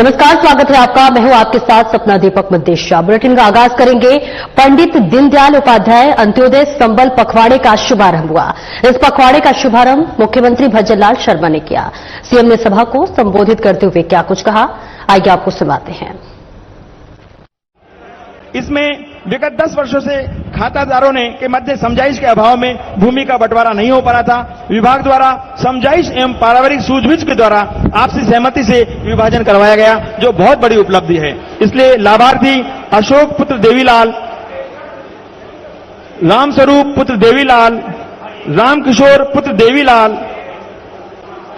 नमस्कार, स्वागत है आपका। मैं हूं आपके साथ सपना दीपक मद्देशा। बुलेटिन का आगाज करेंगे। पंडित दीनदयाल उपाध्याय अंत्योदय संबल पखवाड़े का शुभारंभ हुआ। इस पखवाड़े का शुभारंभ मुख्यमंत्री भजनलाल शर्मा ने किया। सीएम ने सभा को संबोधित करते हुए क्या कुछ कहा, आइए आपको सुनाते हैं। इसमें विगत 10 वर्षों से खातादारों ने के मध्य समझाइश के अभाव में भूमि का बंटवारा नहीं हो पा रहा था। विभाग द्वारा समझाइश एवं पारिवारिक सूझबूझ के द्वारा आपसी सहमति से विभाजन करवाया गया, जो बहुत बड़ी उपलब्धि है। इसलिए लाभार्थी अशोक पुत्र देवीलाल, रामस्वरूप पुत्र देवीलाल, रामकिशोर पुत्र देवीलाल,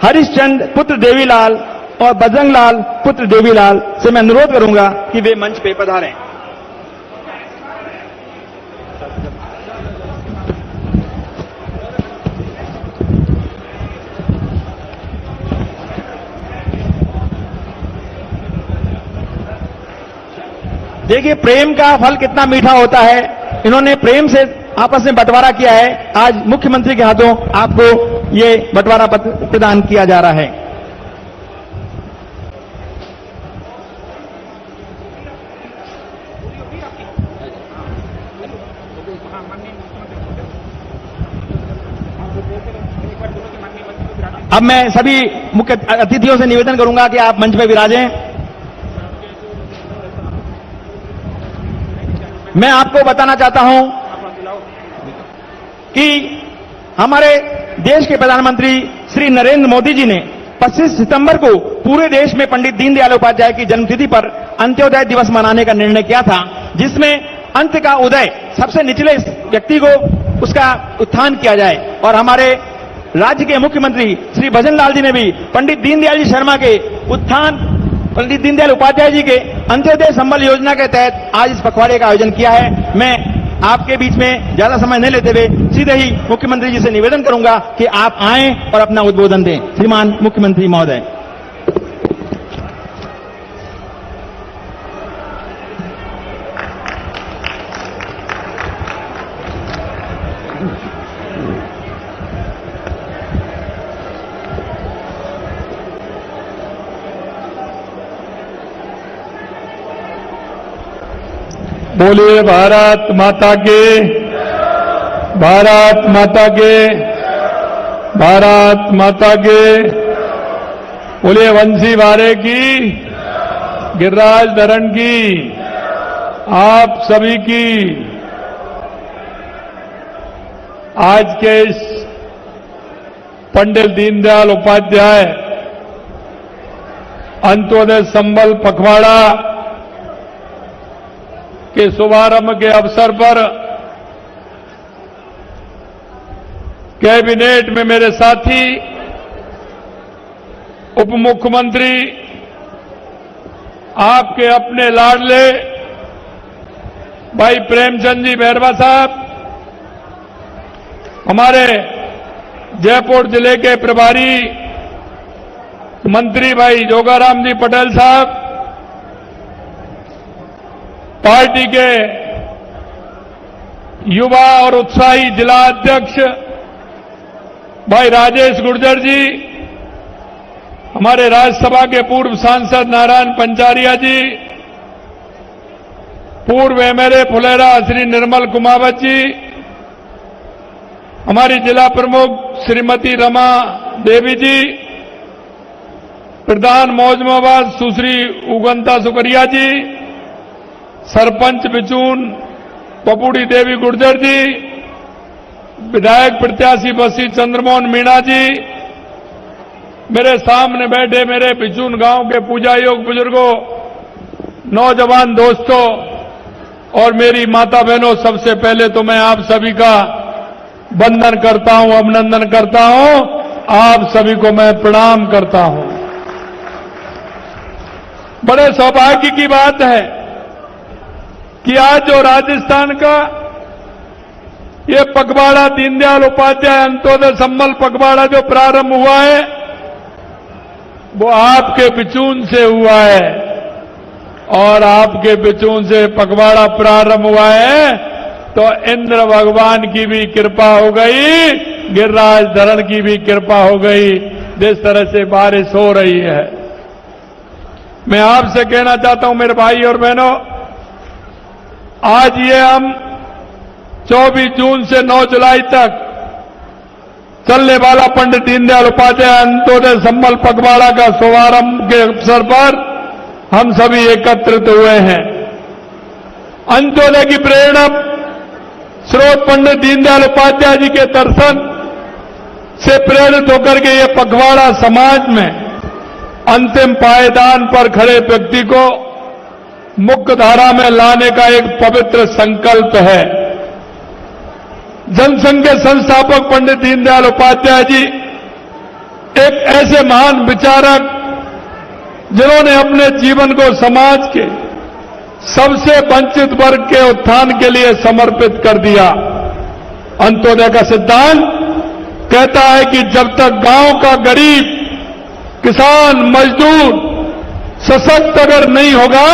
हरिश्चंद्र पुत्र देवीलाल और बजरंगलाल पुत्र देवीलाल से मैं अनुरोध करूंगा कि वे मंच पे पधारें। देखिए प्रेम का फल कितना मीठा होता है। इन्होंने प्रेम से आपस में बंटवारा किया है। आज मुख्यमंत्री के हाथों आपको ये बंटवारा पत्र प्रदान किया जा रहा है। अब मैं सभी मुख्य अतिथियों से निवेदन करूंगा कि आप मंच पर विराजें। मैं आपको बताना चाहता हूं कि हमारे देश के प्रधानमंत्री श्री नरेंद्र मोदी जी ने 25 सितंबर को पूरे देश में पंडित दीनदयाल उपाध्याय की जन्मतिथि पर अंत्योदय दिवस मनाने का निर्णय किया था, जिसमें अंत का उदय सबसे निचले व्यक्ति को उसका उत्थान किया जाए। और हमारे राज्य के मुख्यमंत्री श्री भजनलाल जी ने भी पंडित दीनदयाल जी शर्मा के उत्थान, पंडित दीनदयाल उपाध्याय जी के अंत्योदय संबल योजना के तहत आज इस पखवाड़े का आयोजन किया है। मैं आपके बीच में ज्यादा समय नहीं लेते हुए सीधे ही मुख्यमंत्री जी से निवेदन करूंगा कि आप आएं और अपना उद्बोधन दें। श्रीमान मुख्यमंत्री महोदय। बोलिए भारत माता के, भारत माता के, भारत माता के। बोलिए वंशी वारे की, गिरिराज धरण की, आप सभी की। आज के इस पंडित दीनदयाल उपाध्याय अंत्योदय संबल पखवाड़ा के शुभारंभ के अवसर पर कैबिनेट में मेरे साथी उप मुख्यमंत्री, आपके अपने लाडले भाई प्रेमचंद जी बैरवा साहब, हमारे जयपुर जिले के प्रभारी मंत्री भाई जोगाराम जी पटेल साहब, पार्टी के युवा और उत्साही जिला अध्यक्ष भाई राजेश गुर्जर जी, हमारे राज्यसभा के पूर्व सांसद नारायण पंचारिया जी, पूर्व एमएलए फुलेरा श्री निर्मल कुमावत जी, हमारी जिला प्रमुख श्रीमती रमा देवी जी, प्रधान मौजमाबाद सुश्री उगंता सुकरिया जी, सरपंच बिचून पपुड़ी देवी गुर्जर जी, विधायक प्रत्याशी बसी चंद्रमोहन मीणा जी, मेरे सामने बैठे मेरे बिचून गांव के पूजा योग बुजुर्गों, नौजवान दोस्तों और मेरी माता बहनों, सबसे पहले तो मैं आप सभी का वंदन करता हूं, अभिनंदन करता हूं। आप सभी को मैं प्रणाम करता हूं। बड़े सौभाग्य की बात है कि आज जो राजस्थान का ये पखवाड़ा दीनदयाल उपाध्याय अंत्योदय संबल पखवाड़ा जो प्रारंभ हुआ है, वो आपके बिचून से हुआ है। और आपके बिचून से पखवाड़ा प्रारंभ हुआ है तो इंद्र भगवान की भी कृपा हो गई, गिरिराज धरण की भी कृपा हो गई। जिस तरह से बारिश हो रही है, मैं आपसे कहना चाहता हूं मेरे भाई और बहनों, आज ये हम 24 जून से 9 जुलाई तक चलने वाला पंडित दीनदयाल उपाध्याय अंत्योदय संबल पखवाड़ा का शुभारंभ के अवसर पर हम सभी एकत्रित हुए हैं। अंत्योदय की प्रेरणा स्रोत पंडित दीनदयाल उपाध्याय जी के दर्शन से प्रेरित होकर के ये पखवाड़ा समाज में अंतिम पायदान पर खड़े व्यक्ति को मुख्य धारा में लाने का एक पवित्र संकल्प है। जनसंघ के संस्थापक पंडित दीनदयाल उपाध्याय जी एक ऐसे महान विचारक जिन्होंने अपने जीवन को समाज के सबसे वंचित वर्ग के उत्थान के लिए समर्पित कर दिया। अंत्योदय का सिद्धांत कहता है कि जब तक गांव का गरीब, किसान, मजदूर सशक्त अगर नहीं होगा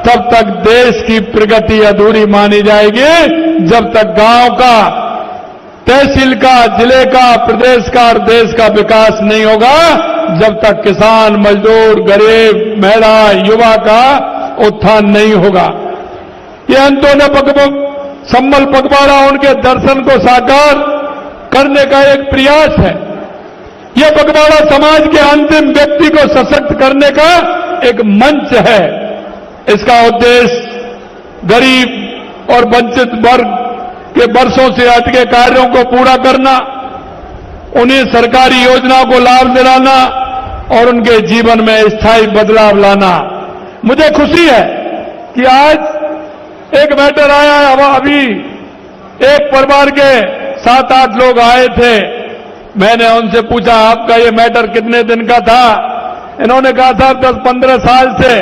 तब तक देश की प्रगति अधूरी मानी जाएगी। जब तक गांव का, तहसील का, जिले का, प्रदेश का और देश का विकास नहीं होगा, जब तक किसान, मजदूर, गरीब, महिला, युवा का उत्थान नहीं होगा। ये अंत्योदय संबल पखवाड़ा उनके दर्शन को साकार करने का एक प्रयास है। यह पखवाड़ा समाज के अंतिम व्यक्ति को सशक्त करने का एक मंच है। इसका उद्देश्य गरीब और वंचित वर्ग के वर्षों से अटके कार्यों को पूरा करना, उन्हें सरकारी योजनाओं को लाभ दिलाना और उनके जीवन में स्थायी बदलाव लाना। मुझे खुशी है कि आज एक मैटर आया है। अभी एक परिवार के 7-8 लोग आए थे। मैंने उनसे पूछा, आपका ये मैटर कितने दिन का था? इन्होंने कहा, साहब 10-15 साल से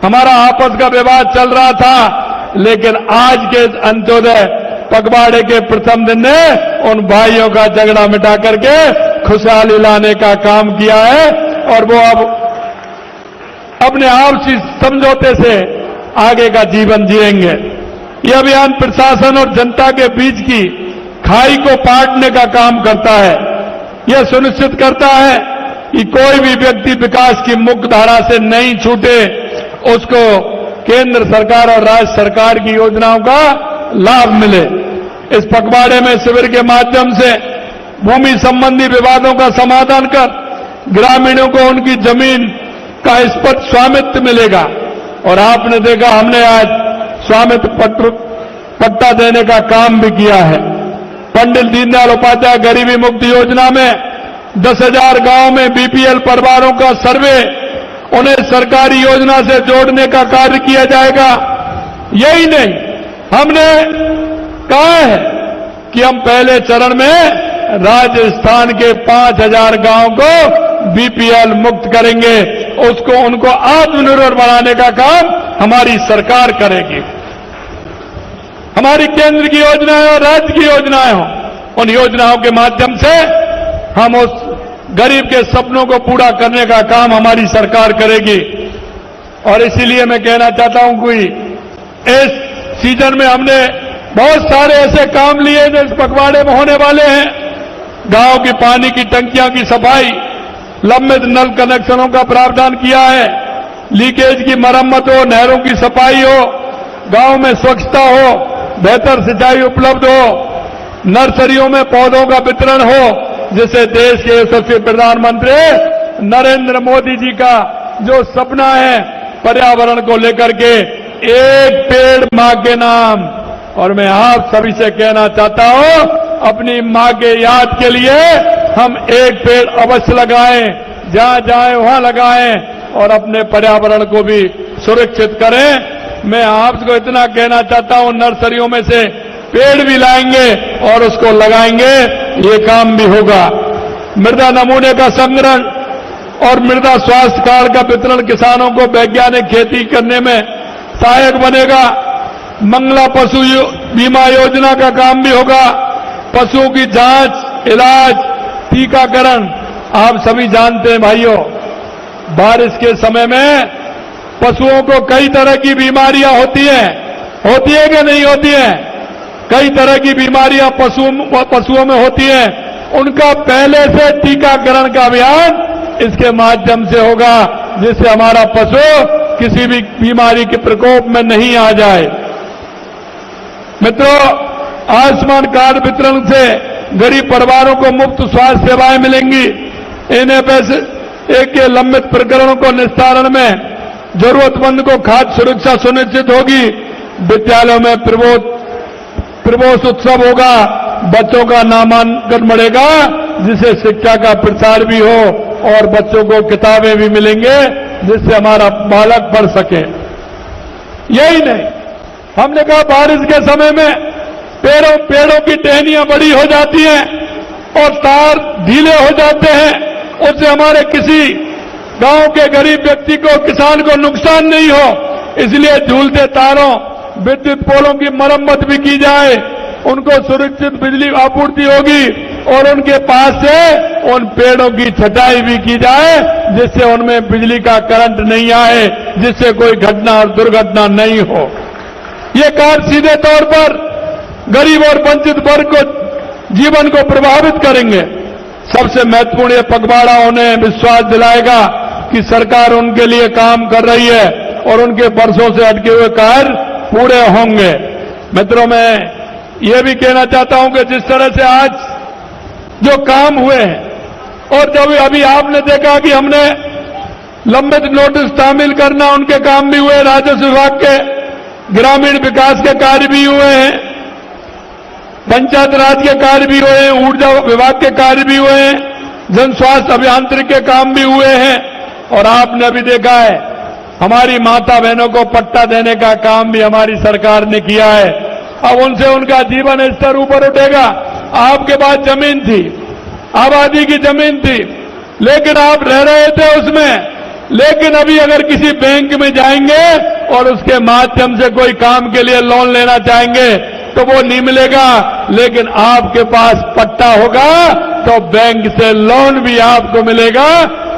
हमारा आपस का विवाद चल रहा था, लेकिन आज के अंत्योदय पखवाड़े के प्रथम दिन ने उन भाइयों का झगड़ा मिटा करके खुशहाली लाने का काम किया है और वो अब अपने आपसी समझौते से आगे का जीवन जिएंगे। यह अभियान प्रशासन और जनता के बीच की खाई को पाटने का काम करता है। यह सुनिश्चित करता है कि कोई भी व्यक्ति विकास की मुख्य धारा से नहीं छूटे, उसको केंद्र सरकार और राज्य सरकार की योजनाओं का लाभ मिले। इस पखवाड़े में शिविर के माध्यम से भूमि संबंधी विवादों का समाधान कर ग्रामीणों को उनकी जमीन का स्पष्ट स्वामित्व मिलेगा। और आपने देखा, हमने आज स्वामित्व पट्टा देने का काम भी किया है। पंडित दीनदयाल उपाध्याय गरीबी मुक्ति योजना में 10,000 गांव में बीपीएल परिवारों का सर्वे, उन्हें सरकारी योजना से जोड़ने का कार्य किया जाएगा। यही नहीं, हमने कहा है कि हम पहले चरण में राजस्थान के 5,000 गांव को बीपीएल मुक्त करेंगे। उनको आत्मनिर्भर बनाने का काम हमारी सरकार करेगी। हमारी केंद्र की योजनाएं और राज्य की योजनाएं हों, उन योजनाओं के माध्यम से हम उस गरीब के सपनों को पूरा करने का काम हमारी सरकार करेगी। और इसीलिए मैं कहना चाहता हूं कि इस सीजन में हमने बहुत सारे ऐसे काम लिए जो इस पखवाड़े में होने वाले हैं। गांव की पानी की टंकियां की सफाई, लंबित नल कनेक्शनों का प्रावधान किया है, लीकेज की मरम्मत हो, नहरों की सफाई हो, गांव में स्वच्छता हो, बेहतर सिंचाई उपलब्ध हो, नर्सरियों में पौधों का वितरण हो, जिससे देश के यशस्वी प्रधानमंत्री नरेंद्र मोदी जी का जो सपना है पर्यावरण को लेकर के, एक पेड़ मां के नाम। और मैं आप सभी से कहना चाहता हूं, अपनी मां के याद के लिए हम एक पेड़ अवश्य लगाएं, जहां जाएं वहां लगाएं और अपने पर्यावरण को भी सुरक्षित करें। मैं आपको इतना कहना चाहता हूं, नर्सरियों में से पेड़ भी लाएंगे और उसको लगाएंगे, ये काम भी होगा। मृदा नमूने का संग्रहण और मृदा स्वास्थ्य कार्ड का वितरण किसानों को वैज्ञानिक खेती करने में सहायक बनेगा। मंगला पशु बीमा योजना का काम भी होगा। पशुओं की जांच, इलाज, टीकाकरण, आप सभी जानते हैं भाइयों, बारिश के समय में पशुओं को कई तरह की बीमारियां होती है कि नहीं होती हैं? कई तरह की बीमारियां पशुओं में होती हैं। उनका पहले से टीकाकरण का अभियान इसके माध्यम से होगा। जिससे हमारा पशु किसी भी बीमारी के प्रकोप में नहीं आ जाए। मित्रों, आयुष्मान कार्ड वितरण से गरीब परिवारों को मुफ्त स्वास्थ्य सेवाएं मिलेंगी। इन्हें पैसे के लंबित प्रकरणों को निस्तारण में जरूरतमंद को खाद्य सुरक्षा सुनिश्चित होगी। विद्यालयों में प्रवेश उत्सव होगा, बच्चों का नामांकन बढ़ेगा, जिससे शिक्षा का प्रसार भी हो और बच्चों को किताबें भी मिलेंगे, जिससे हमारा बालक पढ़ सके। यही नहीं, हमने कहा बारिश के समय में पेड़ों की टहनियां बड़ी हो जाती हैं और तार ढीले हो जाते हैं, उससे हमारे किसी गांव के गरीब व्यक्ति को, किसान को नुकसान नहीं हो। इसलिए झूलते तारों, विद्युत पोलों की मरम्मत भी की जाए, उनको सुरक्षित बिजली आपूर्ति होगी और उनके पास से उन पेड़ों की छटाई भी की जाए, जिससे उनमें बिजली का करंट नहीं आए, जिससे कोई घटना और दुर्घटना नहीं हो। ये कार्य सीधे तौर पर गरीब और वंचित वर्ग को, जीवन को प्रभावित करेंगे। सबसे महत्वपूर्ण ये पखवाड़ा उन्हें विश्वास दिलाएगा कि सरकार उनके लिए काम कर रही है और उनके वर्षों से अटके हुए कार्य पूरे होंगे। मित्रों, मैं ये भी कहना चाहता हूं कि जिस तरह से आज जो काम हुए हैं और जब अभी आपने देखा कि हमने लंबित नोटिस शामिल करना, उनके काम भी हुए, राजस्व विभाग के ग्रामीण विकास के कार्य भी हुए हैं, पंचायत राज के कार्य भी हुए हैं, ऊर्जा विभाग के कार्य भी हुए हैं, जन स्वास्थ्य अभियांत्रिकी के काम भी हुए हैं और आपने अभी देखा है हमारी माता बहनों को पट्टा देने का काम भी हमारी सरकार ने किया है। अब उनसे उनका जीवन स्तर ऊपर उठेगा। आपके पास जमीन थी, आबादी की जमीन थी, लेकिन आप रह रहे थे उसमें, लेकिन अभी अगर किसी बैंक में जाएंगे और उसके माध्यम से कोई काम के लिए लोन लेना चाहेंगे तो वो नहीं मिलेगा, लेकिन आपके पास पट्टा होगा तो बैंक से लोन भी आपको मिलेगा,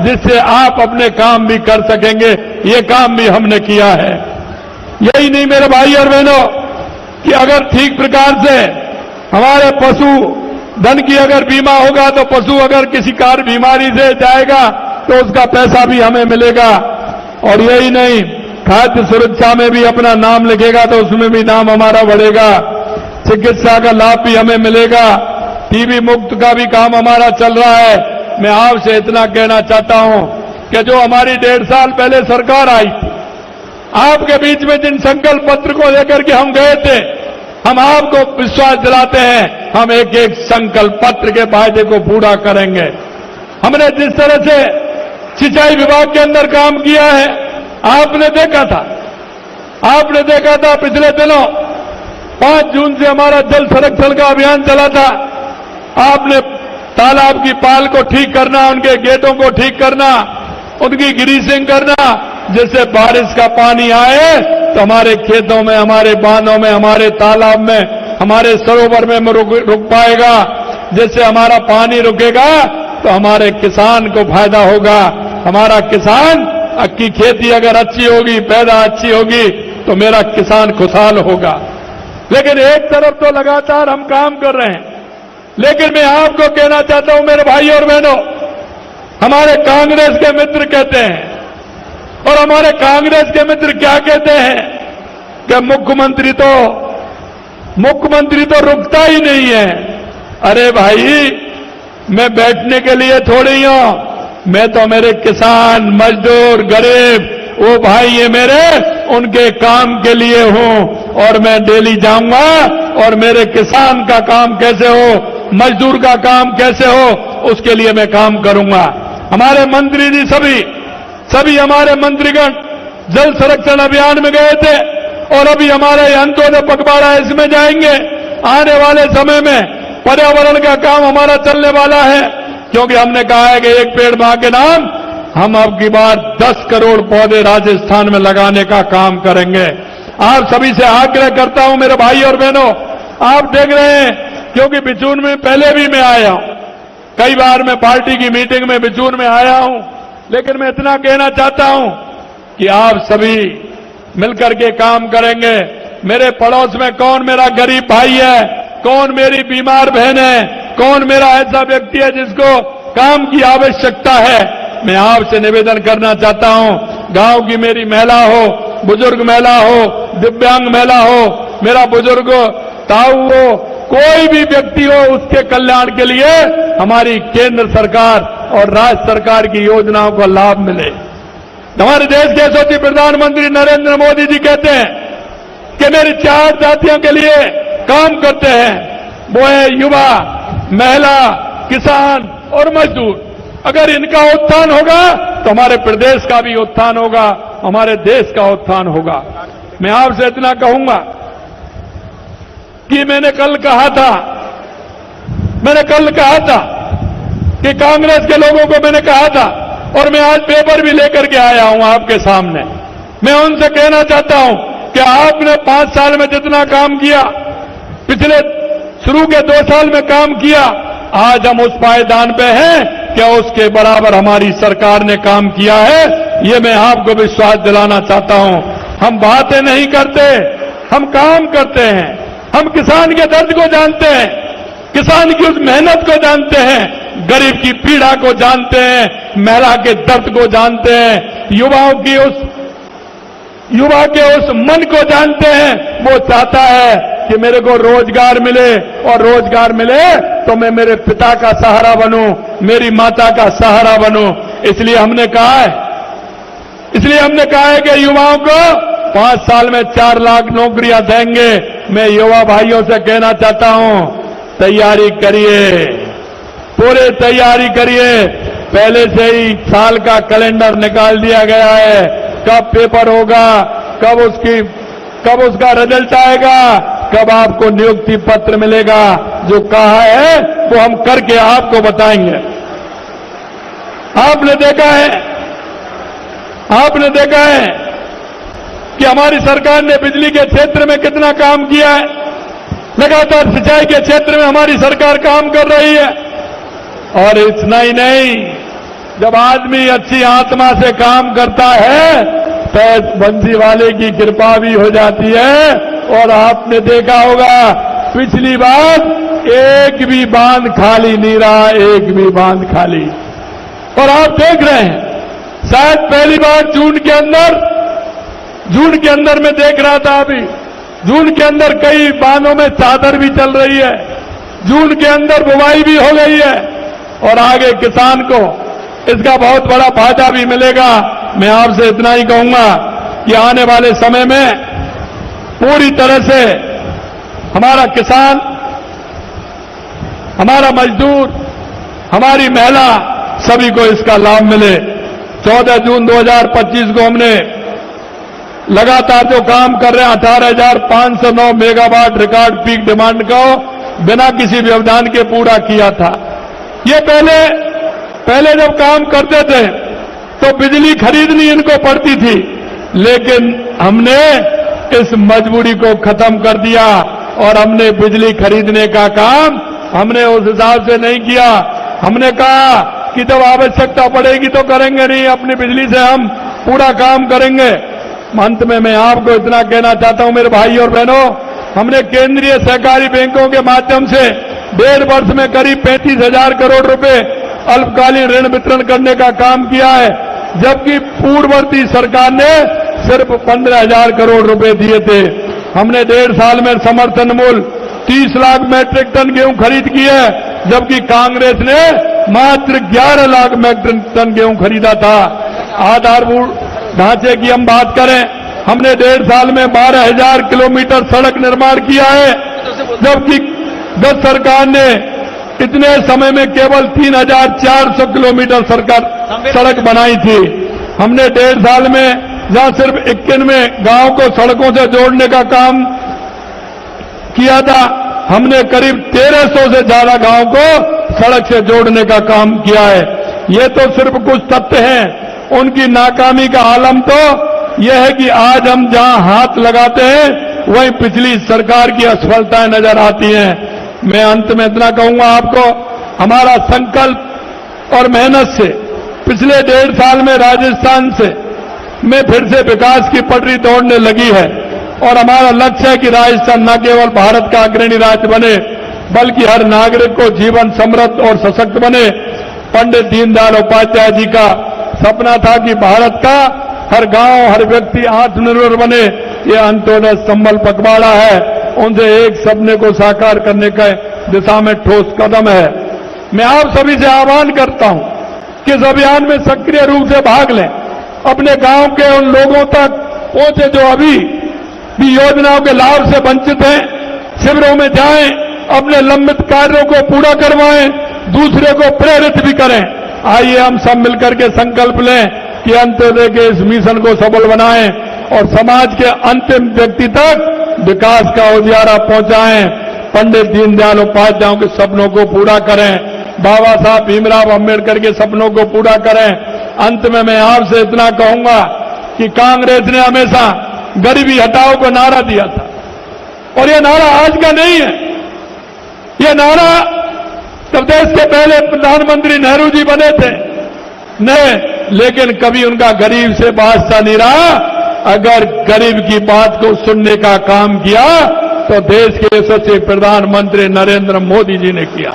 जिससे आप अपने काम भी कर सकेंगे। ये काम भी हमने किया है। यही नहीं मेरे भाई और बहनों, कि अगर ठीक प्रकार से हमारे पशु धन की अगर बीमा होगा तो पशु अगर किसी कार बीमारी से जाएगा तो उसका पैसा भी हमें मिलेगा। और यही नहीं, खाद्य सुरक्षा में भी अपना नाम लिखेगा तो उसमें भी नाम हमारा बढ़ेगा। चिकित्सा का लाभ भी हमें मिलेगा। टीबी मुक्त का भी काम हमारा चल रहा है। मैं आपसे इतना कहना चाहता हूं कि जो हमारी 1.5 साल पहले सरकार आई थी, आपके बीच में जिन संकल्प पत्र को लेकर के हम गए थे, हम आपको विश्वास दिलाते हैं हम एक एक संकल्प पत्र के वायदे को पूरा करेंगे। हमने जिस तरह से सिंचाई विभाग के अंदर काम किया है, आपने देखा था पिछले दिनों 5 जून से हमारा जल संरक्षण का अभियान चला था। आपने तालाब की पाल को ठीक करना, उनके गेटों को ठीक करना, उनकी ग्रीसिंग करना, जिससे बारिश का पानी आए तो हमारे खेतों में, हमारे बांधों में, हमारे तालाब में, हमारे सरोवर में रुक पाएगा। जिससे हमारा पानी रुकेगा तो हमारे किसान को फायदा होगा। हमारा किसान की खेती अगर अच्छी होगी, पैदा अच्छी होगी तो मेरा किसान खुशहाल होगा। लेकिन एक तरफ तो लगातार हम काम कर रहे हैं, लेकिन मैं आपको कहना चाहता हूं मेरे भाई और बहनों, हमारे कांग्रेस के मित्र कहते हैं, और हमारे कांग्रेस के मित्र क्या कहते हैं कि मुख्यमंत्री तो रुकता ही नहीं है। अरे भाई, मैं बैठने के लिए थोड़ी हूं, मैं तो मेरे किसान, मजदूर, गरीब, वो भाई ये मेरे, उनके काम के लिए हूं और मैं डेली जाऊंगा और मेरे किसान का काम कैसे हो, मजदूर का काम कैसे हो, उसके लिए मैं काम करूंगा। हमारे मंत्री जी सभी हमारे मंत्रीगण जल संरक्षण अभियान में गए थे और अभी हमारे अंत्योदय पखवाड़ा इसमें जाएंगे। आने वाले समय में पर्यावरण का काम हमारा चलने वाला है, क्योंकि हमने कहा है कि एक पेड़ मां के नाम, हम अब की बार 10 करोड़ पौधे राजस्थान में लगाने का काम करेंगे। आप सभी से आग्रह करता हूं मेरे भाई और बहनों, आप देख रहे हैं, क्योंकि बिचून में पहले भी मैं आया हूं, कई बार मैं पार्टी की मीटिंग में बिचून में आया हूं, लेकिन मैं इतना कहना चाहता हूं कि आप सभी मिलकर के काम करेंगे। मेरे पड़ोस में कौन मेरा गरीब भाई है, कौन मेरी बीमार बहन है, कौन मेरा ऐसा व्यक्ति है जिसको काम की आवश्यकता है, मैं आपसे निवेदन करना चाहता हूं, गांव की मेरी महिला हो, बुजुर्ग महिला हो, दिव्यांग महिला हो, मेरा बुजुर्ग ताऊ हो, कोई भी व्यक्ति हो, उसके कल्याण के लिए हमारी केंद्र सरकार और राज्य सरकार की योजनाओं का लाभ मिले। हमारे देश के यशस्वी प्रधानमंत्री नरेंद्र मोदी जी कहते हैं कि मेरी 4 जातियों के लिए काम करते हैं, वो है युवा, महिला, किसान और मजदूर। अगर इनका उत्थान होगा तो हमारे प्रदेश का भी उत्थान होगा, हमारे देश का उत्थान होगा। मैं आपसे इतना कहूंगा कि मैंने कल कहा था कि कांग्रेस के लोगों को मैंने कहा था, और मैं आज पेपर भी लेकर के आया हूं आपके सामने। मैं उनसे कहना चाहता हूं कि आपने 5 साल में जितना काम किया, पिछले शुरू के 2 साल में काम किया, आज हम उस पायदान पे हैं क्या उसके बराबर हमारी सरकार ने काम किया है, ये मैं आपको विश्वास दिलाना चाहता हूं। हम बातें नहीं करते, हम काम करते हैं। हम किसान के दर्द को जानते हैं, किसान की उस मेहनत को जानते हैं, गरीब की पीड़ा को जानते हैं, महिला के दर्द को जानते हैं, युवा के उस मन को जानते हैं। वो चाहता है कि मेरे को रोजगार मिले, और रोजगार मिले तो मैं मेरे पिता का सहारा बनूं, मेरी माता का सहारा बनूं। इसलिए हमने कहा है कि युवाओं को 5 साल में 4 लाख नौकरियां देंगे। मैं युवा भाइयों से कहना चाहता हूं, तैयारी करिए, पूरे तैयारी करिए। पहले से ही साल का कैलेंडर निकाल दिया गया है, कब पेपर होगा, कब उसका रिजल्ट आएगा, कब आपको नियुक्ति पत्र मिलेगा। जो कहा है वो हम करके आपको बताएंगे। आपने देखा है कि हमारी सरकार ने बिजली के क्षेत्र में कितना काम किया है। लगातार सिंचाई के क्षेत्र में हमारी सरकार काम कर रही है। और इतना ही नहीं, जब आदमी अच्छी आत्मा से काम करता है तो बंसी वाले की कृपा भी हो जाती है। और आपने देखा होगा पिछली बार एक भी बांध खाली नहीं रहा, एक भी बांध खाली। और आप देख रहे हैं, शायद पहली बार जून के अंदर मैं देख रहा था, अभी जून के अंदर कई बांधों में चादर भी चल रही है, जून के अंदर बुवाई भी हो गई है, और आगे किसान को इसका बहुत बड़ा फायदा भी मिलेगा। मैं आपसे इतना ही कहूंगा कि आने वाले समय में पूरी तरह से हमारा किसान, हमारा मजदूर, हमारी महिला, सभी को इसका लाभ मिले। 14 जून 2025 को हमने लगातार जो काम कर रहे हैं 18,509 मेगावाट रिकॉर्ड पीक डिमांड को बिना किसी व्यवधान के पूरा किया था। ये पहले जब काम करते थे तो बिजली खरीदनी इनको पड़ती थी, लेकिन हमने इस मजबूरी को खत्म कर दिया और हमने बिजली खरीदने का काम हमने उस हिसाब से नहीं किया। हमने कहा कि जब आवश्यकता पड़ेगी तो करेंगे, नहीं अपनी बिजली से हम पूरा काम करेंगे। अंत में मैं आपको इतना कहना चाहता हूं मेरे भाई और बहनों, हमने केंद्रीय सहकारी बैंकों के माध्यम से 1.5 वर्ष में करीब 35,000 करोड़ रुपए अल्पकालीन ऋण वितरण करने का काम किया है, जबकि पूर्ववर्ती सरकार ने सिर्फ 15,000 करोड़ रुपए दिए थे। हमने 1.5 साल में समर्थन मूल्य 30 लाख मैट्रिक टन गेहूं खरीद की है, जबकि कांग्रेस ने मात्र 11 लाख मैट्रिक टन गेहूं खरीदा था। आधारभूत ढांचे की हम बात करें, हमने 1.5 साल में 12,000 किलोमीटर सड़क निर्माण किया है, जबकि गत सरकार ने इतने समय में केवल 3,400 किलोमीटर सड़क बनाई थी। हमने 1.5 साल में जहां सिर्फ 91 गांव को सड़कों से जोड़ने का काम किया था, हमने करीब 1,300 से ज्यादा गांव को सड़क से जोड़ने का काम किया है। ये तो सिर्फ कुछ तथ्य हैं। उनकी नाकामी का आलम तो यह है कि आज हम जहां हाथ लगाते हैं वहीं पिछली सरकार की असफलताएं नजर आती हैं। मैं अंत में इतना कहूंगा आपको, हमारा संकल्प और मेहनत से पिछले 1.5 साल में राजस्थान में फिर से विकास की पटरी दौड़ने लगी है, और हमारा लक्ष्य है कि राजस्थान न केवल भारत का अग्रणी राज्य बने, बल्कि हर नागरिक को जीवन समृद्ध और सशक्त बने। पंडित दीनदयाल उपाध्याय जी का सपना था कि भारत का हर गांव, हर व्यक्ति आत्मनिर्भर बने। ये अंत्योदय संबल पखवाड़ा है, उनसे एक सपने को साकार करने के दिशा में ठोस कदम है। मैं आप सभी से आह्वान करता हूं कि इस अभियान में सक्रिय रूप से भाग लें। अपने गांव के उन लोगों तक पहुंचे जो अभी भी योजनाओं के लाभ से वंचित हैं। शिविरों में जाएं, अपने लंबित कार्यों को पूरा करवाएं, दूसरे को प्रेरित भी करें। आइए हम सब मिलकर के संकल्प लें कि अंत्योदय के इस मिशन को सफल बनाएं और समाज के अंतिम व्यक्ति तक विकास का उजियारा पहुंचाएं। पंडित दीनदयाल उपाध्याय के सपनों को पूरा करें, बाबा साहब भीमराव अम्बेडकर के सपनों को पूरा करें। अंत में मैं आपसे इतना कहूंगा कि कांग्रेस ने हमेशा गरीबी हटाओ को नारा दिया था और यह नारा आज का नहीं है। यह नारा तब देश के पहले प्रधानमंत्री नेहरू जी बने थे, लेकिन कभी उनका गरीब से वास्ता नहीं रहा। अगर गरीब की बात को सुनने का काम किया तो देश के यशस्वी प्रधानमंत्री नरेंद्र मोदी जी ने किया।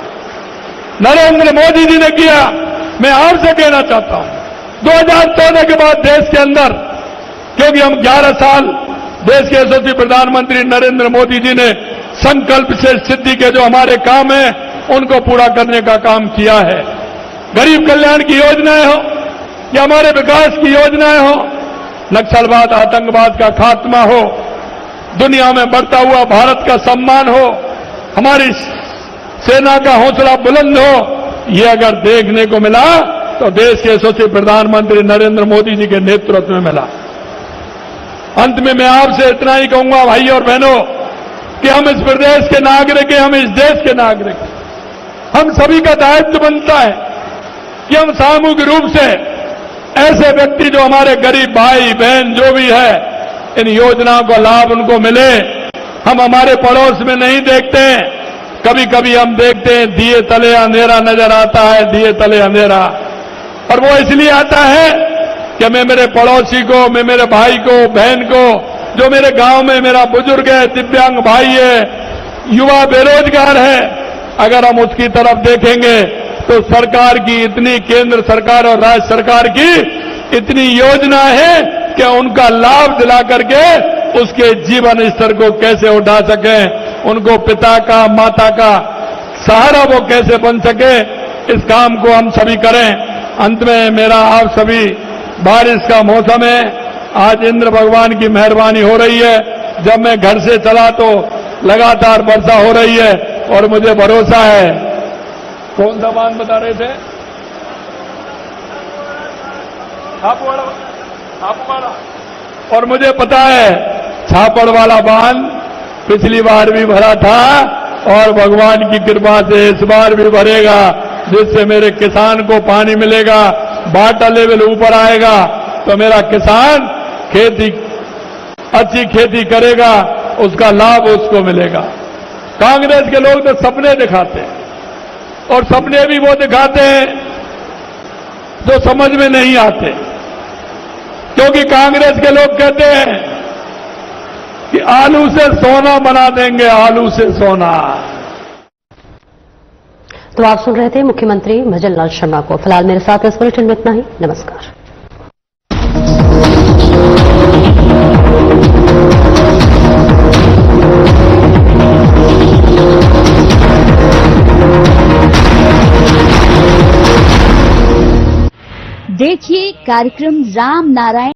नरेंद्र मोदी जी ने किया। मैं आपसे कहना चाहता हूं 2014 के बाद देश के अंदर, क्योंकि हम 11 साल देश के यशस्वी प्रधानमंत्री नरेंद्र मोदी जी ने संकल्प से सिद्धि के जो हमारे काम हैं उनको पूरा करने का काम किया है। गरीब कल्याण की योजनाएं हो या हमारे विकास की योजनाएं हो, नक्सलवाद आतंकवाद का खात्मा हो, दुनिया में बढ़ता हुआ भारत का सम्मान हो, हमारी सेना का हौसला बुलंद हो, ये अगर देखने को मिला तो देश के यशस्वी प्रधानमंत्री नरेंद्र मोदी जी के नेतृत्व में मिला। अंत में मैं आपसे इतना ही कहूंगा भाई और बहनों कि हम इस प्रदेश के नागरिक हैं, हम इस देश के नागरिक हैं। हम सभी का दायित्व बनता है कि हम सामूहिक रूप से ऐसे व्यक्ति जो हमारे गरीब भाई बहन जो भी है, इन योजनाओं का लाभ उनको मिले। हम हमारे पड़ोस में नहीं देखते, कभी कभी हम देखते हैं दिए तले अंधेरा नजर आता है, दिए तले अंधेरा, और वो इसलिए आता है कि मैं मेरे पड़ोसी को, मैं मेरे भाई को, बहन को, जो मेरे गांव में मेरा बुजुर्ग है, दिव्यांग भाई है, युवा बेरोजगार है, अगर हम उसकी तरफ देखेंगे तो सरकार की इतनी, केंद्र सरकार और राज्य सरकार की इतनी योजना है कि उनका लाभ दिला करके उसके जीवन स्तर को कैसे उठा सके, उनको पिता का, माता का सहारा वो कैसे बन सके, इस काम को हम सभी करें। अंत में मेरा आप सभी, बारिश का मौसम है, आज इंद्र भगवान की मेहरबानी हो रही है। जब मैं घर से चला तो लगातार वर्षा हो रही है और मुझे भरोसा है। कौन सा बांध बता रहे थे? हापुवाड़ा। और मुझे पता है छापड़ वाला बांध पिछली बार भी भरा था और भगवान की कृपा से इस बार भी भरेगा, जिससे मेरे किसान को पानी मिलेगा, वाटर लेवल ऊपर आएगा, तो मेरा किसान खेती, अच्छी खेती करेगा, उसका लाभ उसको मिलेगा। कांग्रेस के लोग तो सपने दिखाते हैं और सपने भी वो दिखाते हैं जो समझ में नहीं आते, क्योंकि कांग्रेस के लोग कहते हैं कि आलू से सोना बना देंगे, आलू से सोना। तो आप सुन रहे थे मुख्यमंत्री भजन लाल शर्मा को। फिलहाल मेरे साथ इस बुलेटिन में इतना ही। नमस्कार। देखिए कार्यक्रम राम नारायण